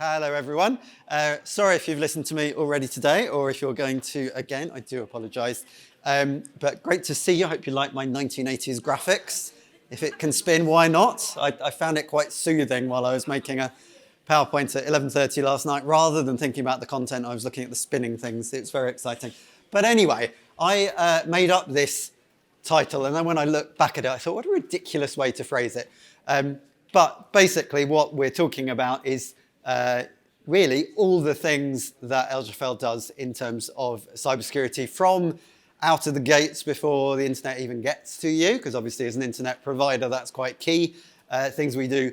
Hello, everyone. Sorry if you've listened to me already today, or if you're going to again, I do apologise. But great to see you. I hope you like my 1980s graphics. If it can spin, why not? I found it quite soothing while I was making a PowerPoint at 11:30 last night. Rather than thinking about the content, I was looking at the spinning things. It was very exciting. But anyway, I made up this title, and then when I looked back at it, I thought, what a ridiculous way to phrase it. But basically, what we're talking about is really all the things that LGfL does in terms of cybersecurity from out of the gates before the internet even gets to you, because obviously as an internet provider, that's quite key. Things we do,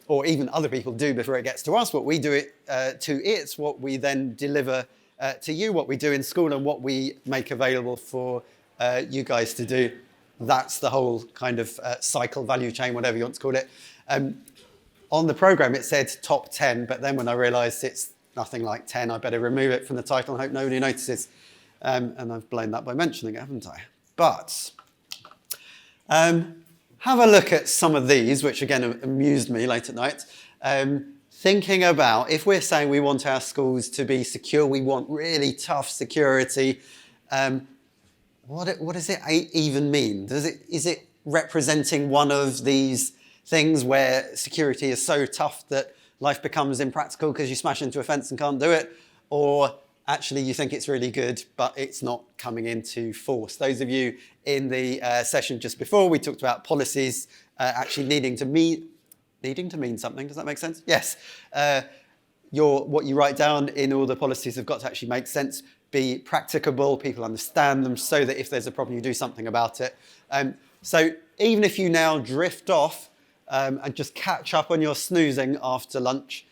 or even other people do before it gets to us, what we do it to it's what we then deliver to you, what we do in school and what we make available for you guys to do. That's the whole kind of cycle, value chain, whatever you want to call it. On the program, it said top 10, but then when I realized it's nothing like 10, I better remove it from the title and hope nobody notices. And I've blown that by mentioning it, haven't I? But have a look at some of these, which again amused me late at night. Thinking about if we're saying we want our schools to be secure, we want really tough security, what does it even mean? Is it representing one of these things where security is so tough that life becomes impractical because you smash into a fence and can't do it? Or actually you think it's really good, but it's not coming into force? Those of you in the session just before, we talked about policies actually needing to mean something. Does that make sense? Yes. What you write down in all the policies have got to actually make sense, be practicable, people understand them, so that if there's a problem, you do something about it. So even if you now drift off and just catch up on your snoozing after lunch,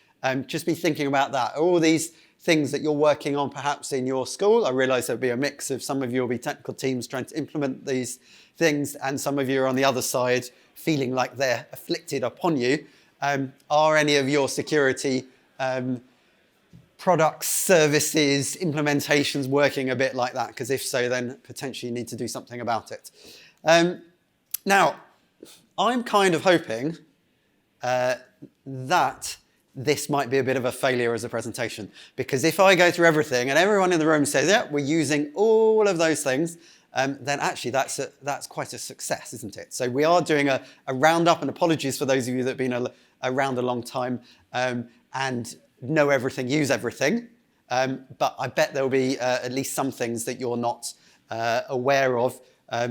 just be thinking about that. All these things that you're working on perhaps in your school. I realise there'll be a mix of some of you will be technical teams trying to implement these things, and some of you are on the other side feeling like they're afflicted upon you. Are any of your security products, services, implementations working a bit like that? Because if so, then potentially you need to do something about it. Now, I'm kind of hoping that this might be a bit of a failure as a presentation, because if I go through everything and everyone in the room says, yeah, we're using all of those things, then actually that's quite a success, isn't it? So we are doing a roundup, and apologies for those of you that have been around a long time and know everything, use everything. But I bet there'll be at least some things that you're not aware of.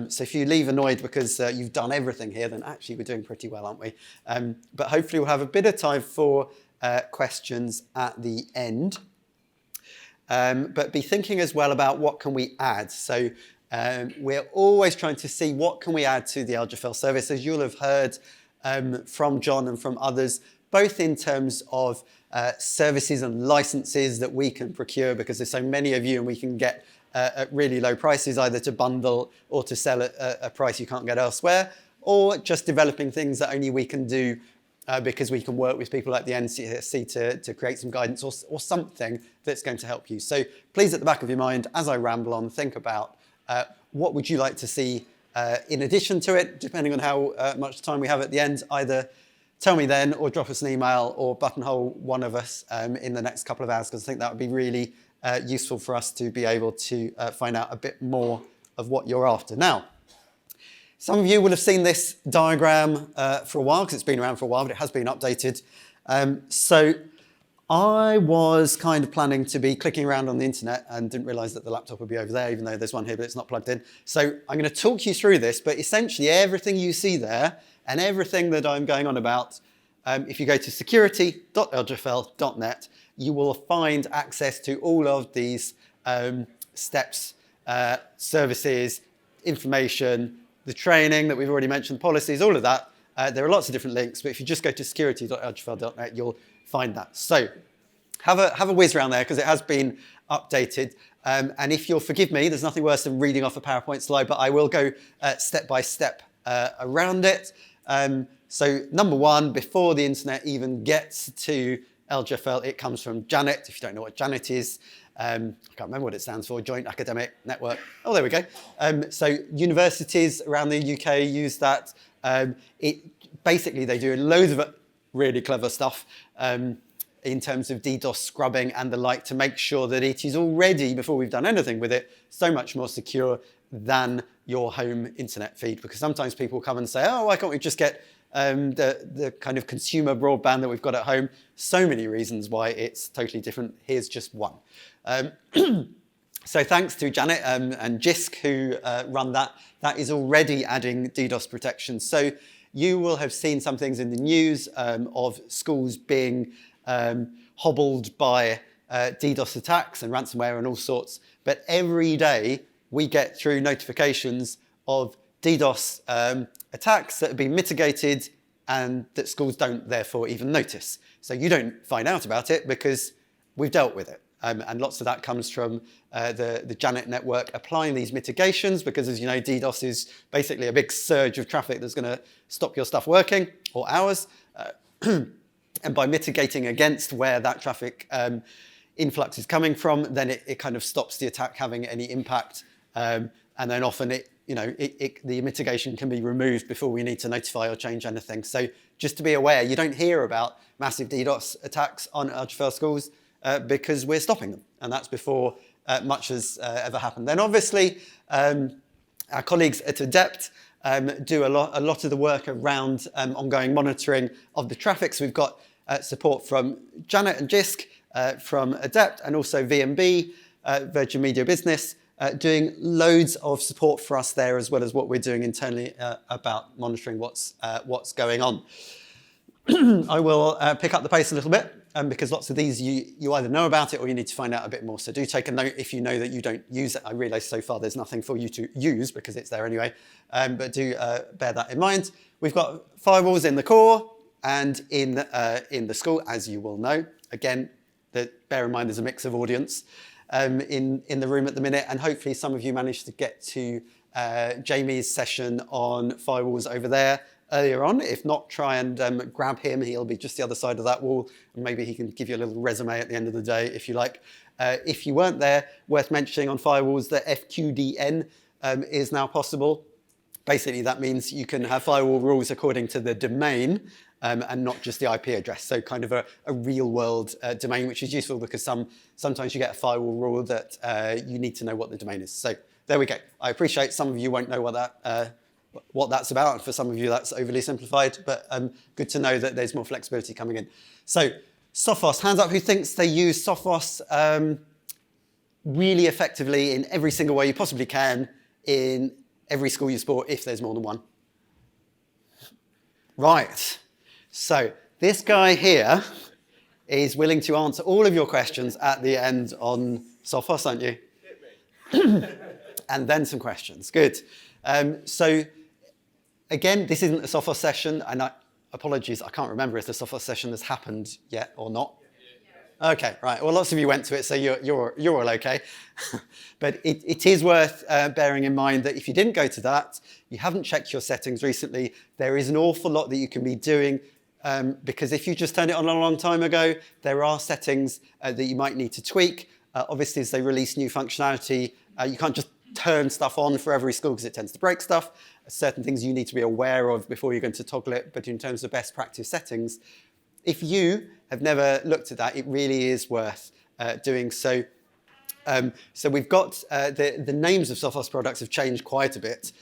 So if you leave annoyed because you've done everything here, then actually we're doing pretty well, aren't we? But hopefully we'll have a bit of time for questions at the end. But be thinking as well about what can we add. So we're always trying to see what can we add to the LGfL service, as you'll have heard from John and from others, both in terms of services and licenses that we can procure, because there's so many of you and we can get at really low prices, either to bundle or to sell at a price you can't get elsewhere, or just developing things that only we can do because we can work with people like the NCSC to create some guidance or something that's going to help you. So please, at the back of your mind, as I ramble on, think about what would you like to see in addition to it, depending on how much time we have at the end. Either tell me then, or drop us an email, or buttonhole one of us in the next couple of hours, because I think that would be really useful for us to be able to find out a bit more of what you're after. Now, some of you will have seen this diagram for a while, because it's been around for a while, but it has been updated. So I was kind of planning to be clicking around on the internet and didn't realise that the laptop would be over there, even though there's one here, but it's not plugged in. So I'm going to talk you through this, but essentially everything you see there and everything that I'm going on about, if you go to security.lgfl.net, you will find access to all of these steps, services, information, the training that we've already mentioned, policies, all of that. There are lots of different links, but if you just go to security.lgfl.net, you'll find that. So have a whiz around there, because it has been updated. And if you'll forgive me, there's nothing worse than reading off a PowerPoint slide, but I will go step by step around it. So number one, before the internet even gets to LGfL, it comes from Janet. If you don't know what Janet is, I can't remember what it stands for, Joint Academic Network. Oh, there we go. So universities around the UK use that. Basically, they do loads of really clever stuff. in terms of DDoS scrubbing and the like to make sure that it is already, before we've done anything with it, so much more secure than your home internet feed. Because sometimes people come and say, oh, why can't we just get the kind of consumer broadband that we've got at home? So many reasons why it's totally different. Here's just one. So thanks to Janet and JISC who run that. That is already adding DDoS protection. So you will have seen some things in the news of schools being hobbled by DDoS attacks and ransomware and all sorts. But every day we get through notifications of DDoS attacks that have been mitigated and that schools don't therefore even notice. So you don't find out about it because we've dealt with it. And lots of that comes from the Janet network applying these mitigations because, as you know, DDoS is basically a big surge of traffic that's going to stop your stuff working, or ours. And by mitigating against where that traffic influx is coming from, then it kind of stops the attack having any impact. And then often the mitigation can be removed before we need to notify or change anything. So just to be aware, you don't hear about massive DDoS attacks on LGfL schools because we're stopping them. And that's before much has ever happened. Then obviously, our colleagues at Adept do a lot of the work around ongoing monitoring of the traffic. So we've got support from Janet and JISC, from Adept, and also VMB, Virgin Media Business, doing loads of support for us there, as well as what we're doing internally about monitoring what's going on. I will pick up the pace a little bit because lots of these you either know about it or you need to find out a bit more. So do take a note if you know that you don't use it. I realise so far there's nothing for you to use because it's there anyway, but do bear that in mind. We've got firewalls in the core and in the school, as you will know. Again, bear in mind there's a mix of audience in the room at the minute, and hopefully some of you managed to get to Jamie's session on firewalls over there earlier on. If not, try and grab him. He'll be just the other side of that wall, and maybe he can give you a little resume at the end of the day if you like. If you weren't there, worth mentioning on firewalls that FQDN is now possible. Basically, that means you can have firewall rules according to the domain and not just the IP address. So kind of a real world domain, which is useful because sometimes you get a firewall rule that you need to know what the domain is. So there we go. I appreciate some of you won't know what that's about. And for some of you, that's overly simplified, but good to know that there's more flexibility coming in. So Sophos, hands up who thinks they use Sophos really effectively in every single way you possibly can in every school you support, if there's more than one. Right. So this guy here is willing to answer all of your questions at the end on Sophos, aren't you? And then some questions. Good. So again, this isn't a Sophos session, and apologies, I can't remember if the Sophos session has happened yet or not. Okay, right. Well, lots of you went to it, so you're all okay. But it is worth bearing in mind that if you didn't go to that, you haven't checked your settings recently, there is an awful lot that you can be doing because if you just turned it on a long time ago, there are settings that you might need to tweak. Obviously, as they release new functionality, you can't just turn stuff on for every school because it tends to break stuff. Certain things you need to be aware of before you're going to toggle it, but in terms of best practice settings, if you have never looked at that, it really is worth doing so. So we've got the names of Sophos products have changed quite a bit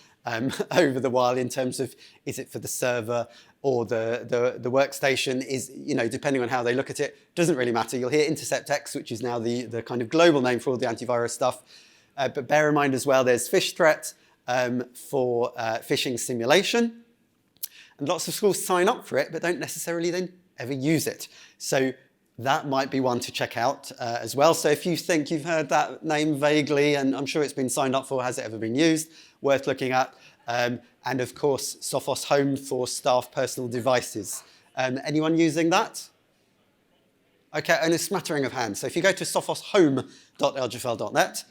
over the while in terms of is it for the server or the workstation is, depending on how they look at it, doesn't really matter. You'll hear Intercept X, which is now the kind of global name for all the antivirus stuff. But bear in mind as well, there's Phish Threat for phishing simulation. And lots of schools sign up for it, but don't necessarily then ever use it. So that might be one to check out as well. So if you think you've heard that name vaguely, and I'm sure it's been signed up for, has it ever been used? Worth looking at. And of course, Sophos Home for staff personal devices. Anyone using that? Okay, and a smattering of hands. So if you go to sophoshome.lgfl.net,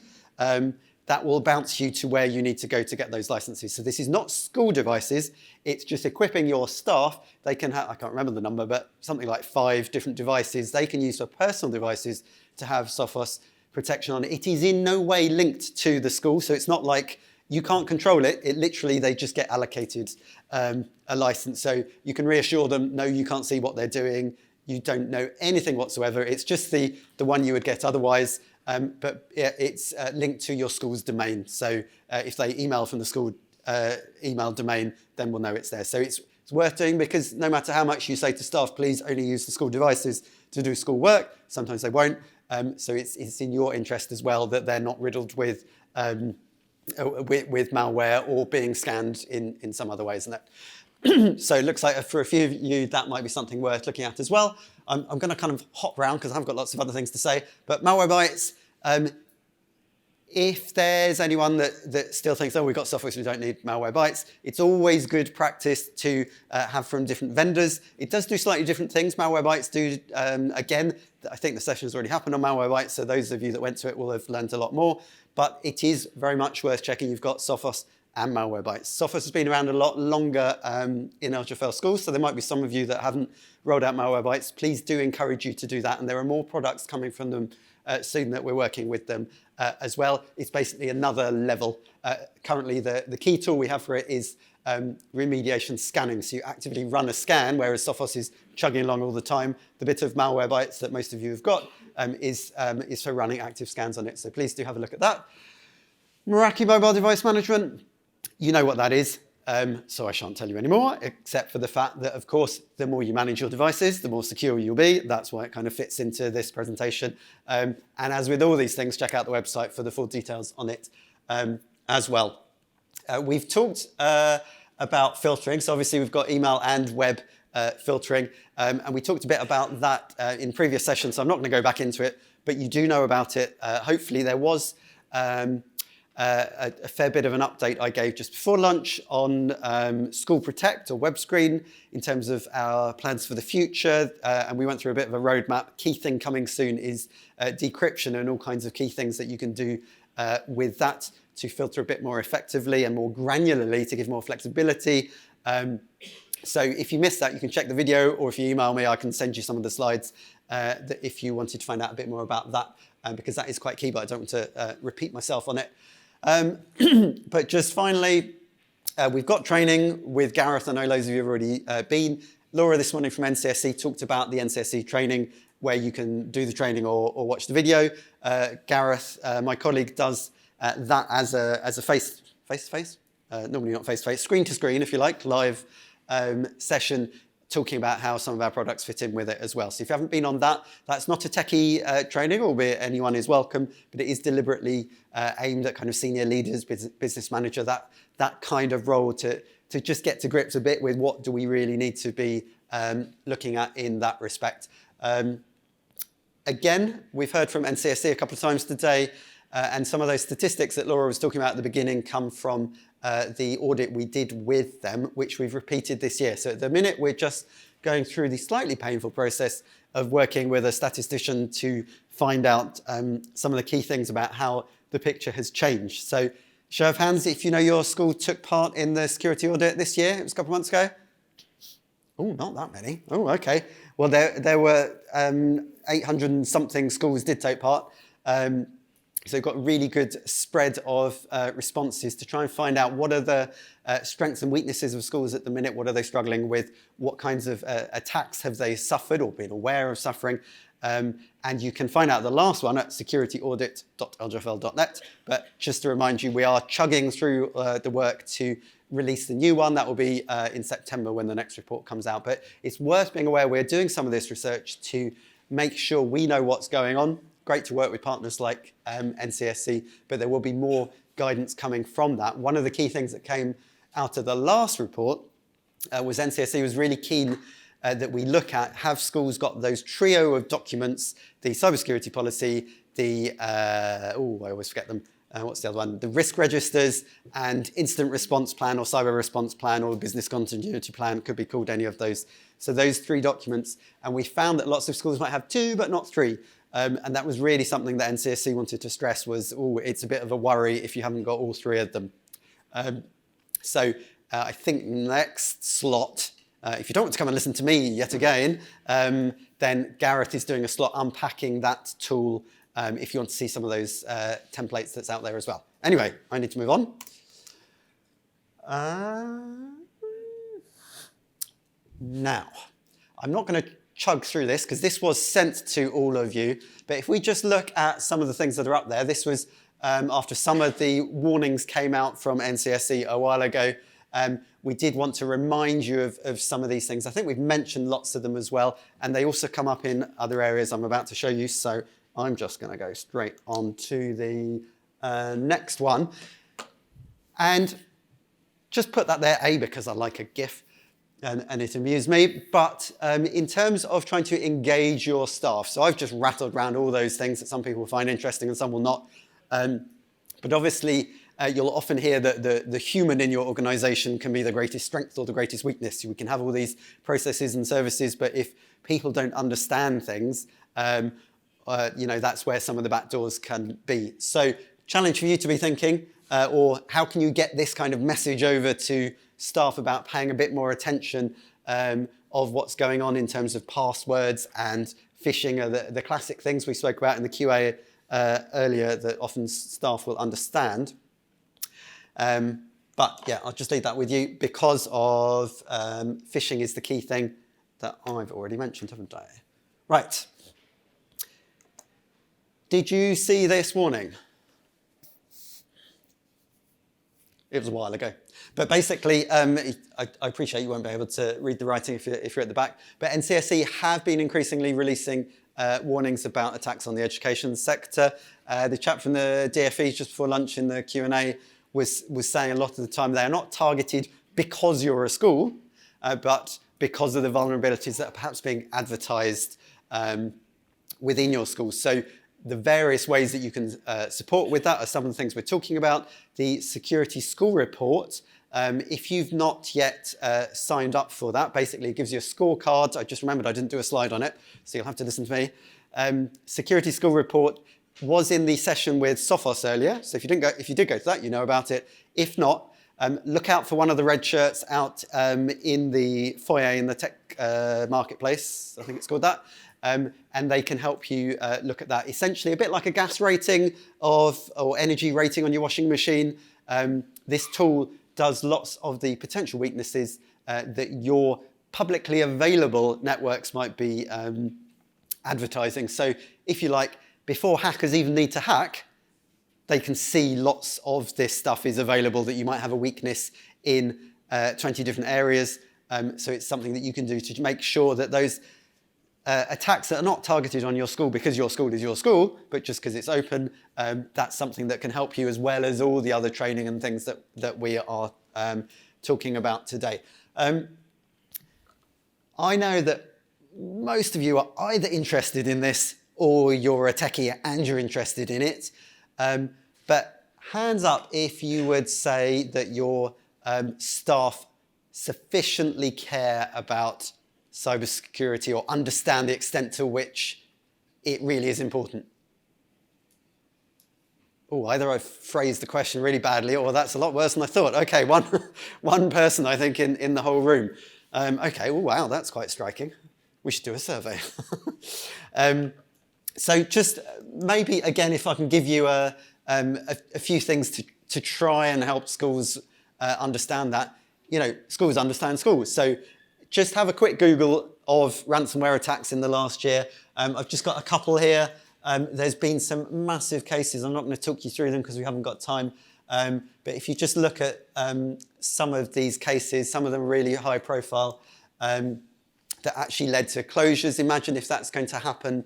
that will bounce you to where you need to go to get those licenses. So this is not school devices, it's just equipping your staff. They can have, I can't remember the number, but something like 5 different devices they can use for personal devices to have Sophos protection on it. It is in no way linked to the school, so it's not like you can't control it. It literally, they just get allocated a license. So you can reassure them, no, you can't see what they're doing. you don't know anything whatsoever. It's just the one you would get otherwise, but it's linked to your school's domain. So if they email from the school email domain, then we'll know it's there. So it's worth doing, because no matter how much you say to staff, please only use the school devices to do school work, sometimes they won't. So it's in your interest as well that they're not riddled with malware or being scanned in some other ways. And that so it looks like for a few of you that might be something worth looking at as well. I'm going to kind of hop around because I've got lots of other things to say. But Malwarebytes, if there's anyone that still thinks, oh, we've got Sophos, we don't need Malwarebytes, it's always good practice to have from different vendors. It does do slightly different things. Malwarebytes do, again, I think the session has already happened on Malwarebytes, so those of you that went to it will have learned a lot more. But it is very much worth checking you've got Sophos and Malwarebytes. Sophos has been around a lot longer in LGfL schools, so there might be some of you that haven't rolled out Malwarebytes. Please do encourage you to do that, and there are more products coming from them soon that we're working with them as well. It's basically another level. Currently, the key tool we have for it is remediation scanning. So you actively run a scan, whereas Sophos is chugging along all the time. The bit of Malwarebytes that most of you have got is for running active scans on it. So please do have a look at that. Meraki mobile device management. You know what that is, so I shan't tell you anymore, except for the fact that, of course, the more you manage your devices, the more secure you'll be. That's why it kind of fits into this presentation. And as with all these things, check out the website for the full details on it as well. We've talked about filtering. So obviously, we've got email and web filtering. And we talked a bit about that in previous sessions, so I'm not going to go back into it, but you do know about it. Hopefully, there was a fair bit of an update I gave just before lunch on School Protect or Web Screen in terms of our plans for the future, and we went through a bit of a roadmap. Key thing coming soon is decryption and all kinds of key things that you can do with that to filter a bit more effectively and more granularly to give more flexibility. So if you missed that, you can check the video, or if you email me, I can send you some of the slides if you wanted to find out a bit more about that, because that is quite key, but I don't want to repeat myself on it. But just finally, we've got training with Gareth. I know loads of you have already been. Laura this morning from NCSC talked about the NCSC training where you can do the training or watch the video. Gareth, my colleague, does that as a face-to-face, normally not face-to-face, screen-to-screen, if you like, live session, talking about how some of our products fit in with it as well. So if you haven't been on that, that's not a techie training, albeit anyone is welcome, but it is deliberately aimed at kind of senior leaders, business manager, that kind of role to just get to grips a bit with what do we really need to be looking at in that respect. Again, we've heard from NCSC a couple of times today, and some of those statistics that Laura was talking about at the beginning come from the audit we did with them, which we've repeated this year. So at the minute, we're just going through the slightly painful process of working with a statistician to find out some of the key things about how the picture has changed. So show of hands if you know your school took part in the security audit this year. It was a couple of months ago. Oh, not that many. Oh, okay. Well, there were 800 and something schools did take part. So we've got a really good spread of responses to try and find out what are the strengths and weaknesses of schools at the minute, what are they struggling with, what kinds of attacks have they suffered or been aware of suffering. And you can find out the last one at securityaudit.lgfl.net. But just to remind you, we are chugging through the work to release the new one. That will be in September when the next report comes out. But it's worth being aware we're doing some of this research to make sure we know what's going on. Great to work with partners like NCSC, but there will be more guidance coming from that. One of the key things that came out of the last report was NCSC was really keen that we look at, have schools got those trio of documents, the cybersecurity policy, the, I always forget them, what's the other one? The risk registers and incident response plan or cyber response plan or business continuity plan, could be called any of those. So those three documents, and we found that lots of schools might have two, but not three. And that was really something that NCSC wanted to stress was, it's a bit of a worry if you haven't got all three of them. So I think next slot, if you don't want to come and listen to me yet again, then Gareth is doing a slot unpacking that tool if you want to see some of those templates that's out there as well. Anyway, I need to move on. Now, I'm not going to chug through this because this was sent to all of you. But if we just look at some of the things that are up there, this was after some of the warnings came out from NCSE a while ago. We did want to remind you of some of these things. I think we've mentioned lots of them as well, and they also come up in other areas I'm about to show you. So I'm just going to go straight on to the next one. And just put that there, A, because I like a GIF and it amused me. But in terms of trying to engage your staff, so I've just rattled around all those things that some people will find interesting and some will not. But obviously, you'll often hear that the human in your organization can be the greatest strength or the greatest weakness. We can have all these processes and services, but if people don't understand things, that's where some of the back doors can be. So challenge for you to be thinking, or how can you get this kind of message over to staff about paying a bit more attention of what's going on in terms of passwords and phishing are the classic things we spoke about in the QA earlier that often staff will understand. But yeah, I'll just leave that with you because of phishing is the key thing that I've already mentioned, haven't I? Right. Did you see this warning? It was a while ago. But basically, I appreciate you won't be able to read the writing if you're at the back, but NCSE have been increasingly releasing warnings about attacks on the education sector. The chap from the DFE just before lunch in the Q&A was saying a lot of the time they are not targeted because you're a school, but because of the vulnerabilities that are perhaps being advertised within your school. So the various ways that you can support with that are some of the things we're talking about. The Security School Report, if you've not yet signed up for that, basically it gives you a scorecard. I just remembered I didn't do a slide on it, so you'll have to listen to me. Security School Report was in the session with Sophos earlier, so if you did go to that, you know about it. If not, look out for one of the red shirts out in the foyer in the tech marketplace, I think it's called that. And they can help you look at that. Essentially, a bit like a gas rating or energy rating on your washing machine. This tool does lots of the potential weaknesses that your publicly available networks might be advertising. So if you like, before hackers even need to hack, they can see lots of this stuff is available that you might have a weakness in 20 different areas. So it's something that you can do to make sure that those attacks that are not targeted on your school because your school is your school, but just because it's open, that's something that can help you as well as all the other training and things that we are talking about today. I know that most of you are either interested in this or you're a techie and you're interested in it. But hands up if you would say that your staff sufficiently care about cybersecurity or understand the extent to which it really is important. Oh, either I've phrased the question really badly or that's a lot worse than I thought. Okay, one person I think in the whole room. Okay, oh, wow, that's quite striking. We should do a survey. So just maybe, again, if I can give you a few things to try and help schools understand that. You know, schools understand schools. So just have a quick Google of ransomware attacks in the last year. I've just got a couple here. There's been some massive cases. I'm not going to talk you through them because we haven't got time. But if you just look at some of these cases, some of them really high profile, that actually led to closures. Imagine if that's going to happen.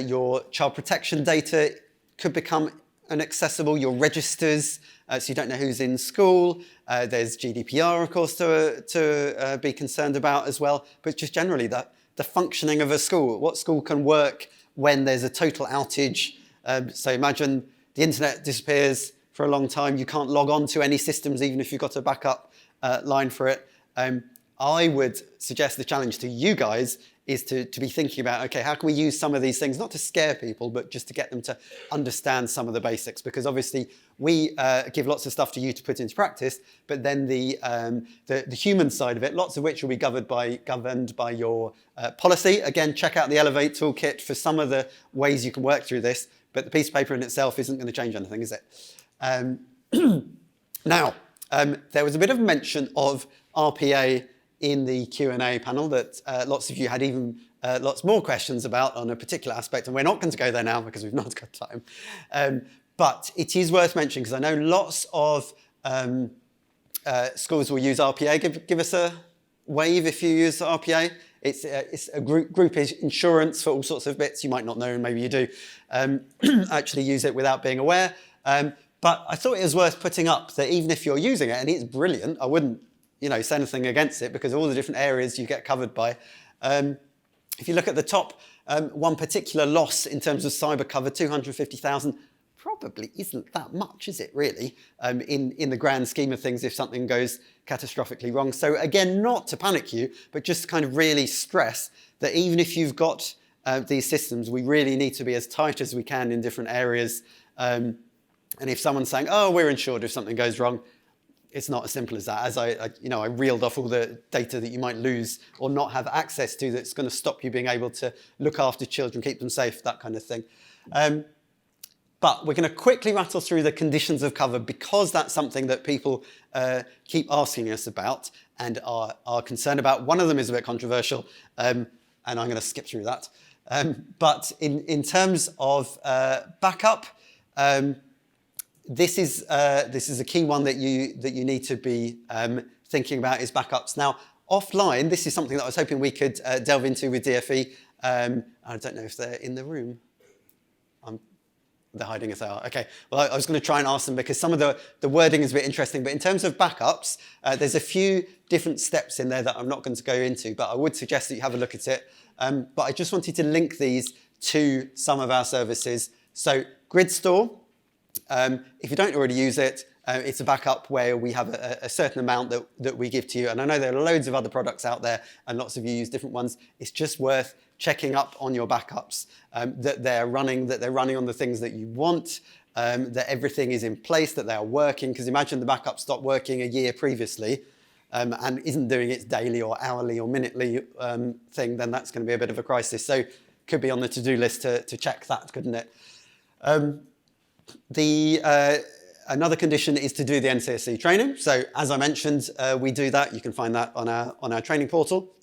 Your child protection data could become inaccessible, your registers, so you don't know who's in school. There's GDPR, of course, to be concerned about as well. But just generally, the functioning of a school. What school can work when there's a total outage? So imagine the internet disappears for a long time. You can't log on to any systems, even if you've got a backup line for it. I would suggest the challenge to you guys is to be thinking about, okay, how can we use some of these things, not to scare people, but just to get them to understand some of the basics? Because obviously we give lots of stuff to you to put into practice, but then the human side of it, lots of which will be governed by your policy. Again, check out the Elevate toolkit for some of the ways you can work through this, but the piece of paper in itself isn't going to change anything, is it? Now, there was a bit of mention of RPA in the Q&A panel that lots of you had even lots more questions about on a particular aspect, and we're not going to go there now because we've not got time. But it is worth mentioning, because I know lots of schools will use RPA. Give us a wave if you use RPA. It's a group insurance for all sorts of bits. You might not know, and maybe you do actually use it without being aware. But I thought it was worth putting up that even if you're using it, and it's brilliant, I wouldn't say anything against it because of all the different areas you get covered by. If you look at the top, one particular loss in terms of cyber cover, 250,000, probably isn't that much, is it really, in the grand scheme of things if something goes catastrophically wrong. So again, not to panic you, but just kind of really stress that even if you've got these systems, we really need to be as tight as we can in different areas. And if someone's saying, oh, we're insured if something goes wrong, it's not as simple as that. As I reeled off all the data that you might lose or not have access to that's going to stop you being able to look after children, keep them safe, that kind of thing. But we're going to quickly rattle through the conditions of cover because that's something that people keep asking us about and are concerned about. One of them is a bit controversial, and I'm going to skip through that. But in terms of backup, this is a key one that you need to be thinking about is backups. Now, offline, this is something that I was hoping we could delve into with DFE. I don't know if they're in the room. They're hiding as they are. Okay, well, I was going to try and ask them because some of the wording is a bit interesting. But in terms of backups, there's a few different steps in there that I'm not going to go into, but I would suggest that you have a look at it. But I just wanted to link these to some of our services. So Grid Store, if you don't already use it, it's a backup where we have a certain amount that we give to you. And I know there are loads of other products out there and lots of you use different ones. It's just worth checking up on your backups, that they're running on the things that you want, that everything is in place, that they are working. Because imagine the backup stopped working a year previously and isn't doing its daily or hourly or minutely thing, then that's going to be a bit of a crisis. So could be on the to-do list to check that, couldn't it? Another condition is to do the NCSC training. So as I mentioned, we do that. You can find that on our training portal.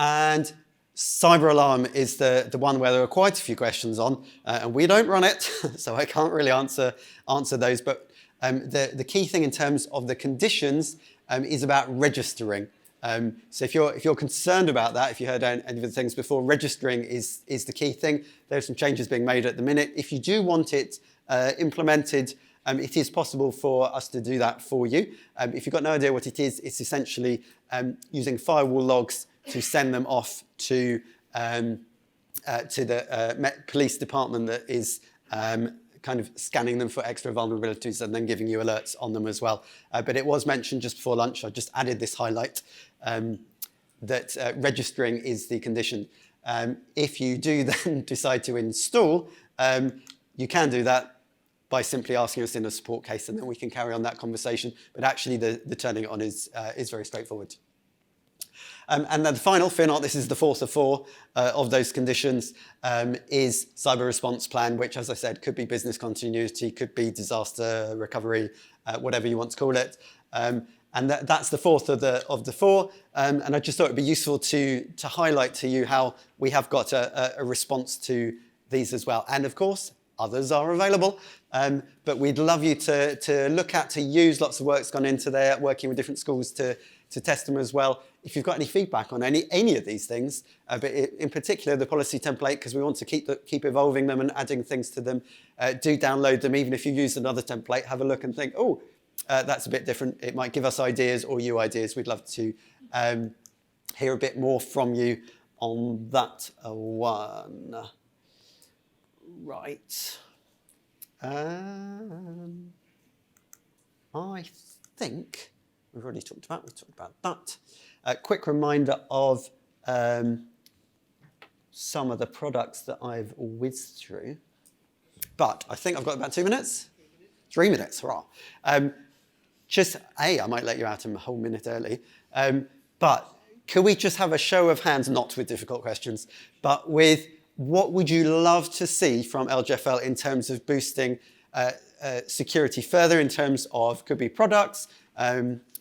And Cyber Alarm is the one where there are quite a few questions on, and we don't run it, so I can't really answer those. But the key thing in terms of the conditions is about registering. So if you're concerned about that, if you heard any of the things before, registering is the key thing. There's some changes being made at the minute. If you do want it implemented, it is possible for us to do that for you. If you've got no idea what it is, it's essentially using firewall logs to send them off to the Met Police Department that is kind of scanning them for extra vulnerabilities and then giving you alerts on them as well. But it was mentioned just before lunch. I just added this highlight that registering is the condition. If you do then decide to install, you can do that by simply asking us in a support case, and then we can carry on that conversation. But actually, the turning it on is very straightforward. And then the final, fear not, this is the fourth of four of those conditions, is cyber response plan, which, as I said, could be business continuity, could be disaster recovery, whatever you want to call it. And that's the fourth of the four. And I just thought it'd be useful to highlight to you how we have got a response to these as well. And of course, others are available. But we'd love you to look at, to use. Lots of work's gone into there, working with different schools to test them as well. If you've got any feedback on any of these things, but in particular the policy template, because we want to keep evolving them and adding things to them, do download them. Even if you use another template, have a look and think, oh, that's a bit different. It might give us ideas or you ideas. We'd love to hear a bit more from you on that one. Right. I think we've already talked about that. A quick reminder of some of the products that I've whizzed through. But I think I've got about 2 minutes. 3 minutes, hurrah. I might let you out a whole minute early. But could we just have a show of hands, not with difficult questions, but with what would you love to see from LGfL in terms of boosting security further, in terms of, could be products,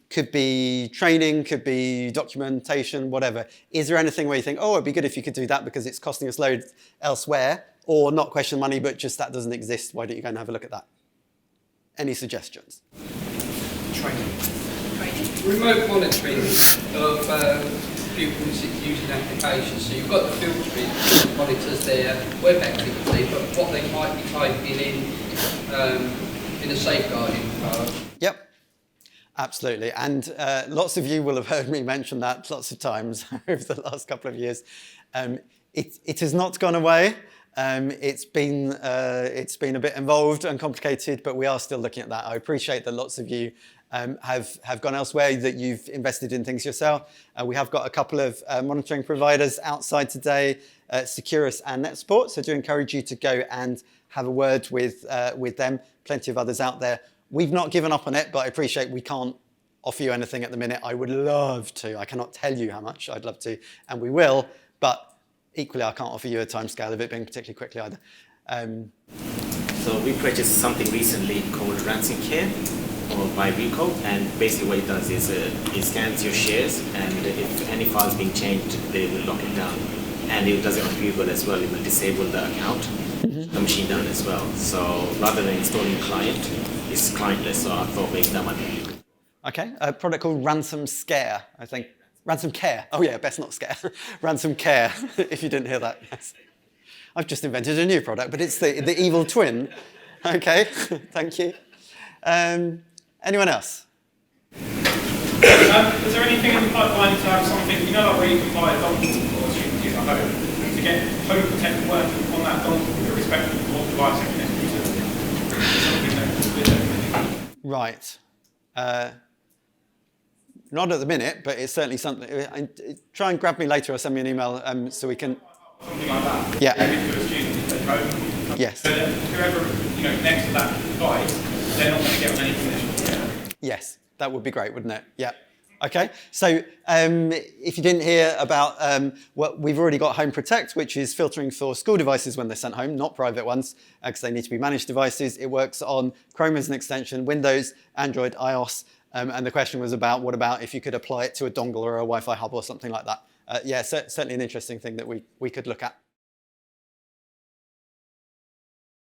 Could be training, could be documentation, whatever. Is there anything where you think, oh, it'd be good if you could do that because it's costing us loads elsewhere, or not question money, but just that doesn't exist? Why don't you go and have a look at that? Any suggestions? Training. Remote monitoring of pupils using applications. So you've got the filtering monitors there, web activity, but what they might be typing in a safeguarding part. Yep. Absolutely, and lots of you will have heard me mention that lots of times over the last couple of years. It has not gone away. It's been a bit involved and complicated, but we are still looking at that. I appreciate that lots of you have gone elsewhere, that you've invested in things yourself. We have got a couple of monitoring providers outside today, Securus and NetSupport, so I do encourage you to go and have a word with them. Plenty of others out there. We've not given up on it, but I appreciate we can't offer you anything at the minute. I would love to. I cannot tell you how much I'd love to, and we will, but equally I can't offer you a timescale of it being particularly quickly either. So we purchased something recently called Ransomware or by Rico, and basically what it does is it scans your shares, and if any files being changed, they will lock it down. And it does it on Google as well. It will disable the account, the machine down as well. So rather than installing client, it's clientless, so I thought maybe that might be good. Okay, a product called Ransomscare, I think. Ransomcare. Oh yeah, best not scare. Ransomcare, if you didn't hear that. Yes. I've just invented a new product, but it's the evil twin. Okay, thank you. Anyone else? Is there anything in the pipeline to have something, you know, like where you can buy a dongle for students use at home, to get home protect working on that dongle, irrespective of what device it connects to? Something that Right. Not at the minute, but it's certainly something. Try and grab me later or send me an email so we can. something like that. Yeah. Give it to a student at home. Yes. So that whoever connects to that device, they're not going to get on any condition. Yes, that would be great, wouldn't it? Yeah. Okay, so if you didn't hear about what we've already got Home Protect, which is filtering for school devices when they're sent home, not private ones, because they need to be managed devices. It works on Chrome as an extension, Windows, Android, iOS, and the question was about what about if you could apply it to a dongle or a Wi-Fi hub or something like that. Yeah, certainly an interesting thing that we could look at.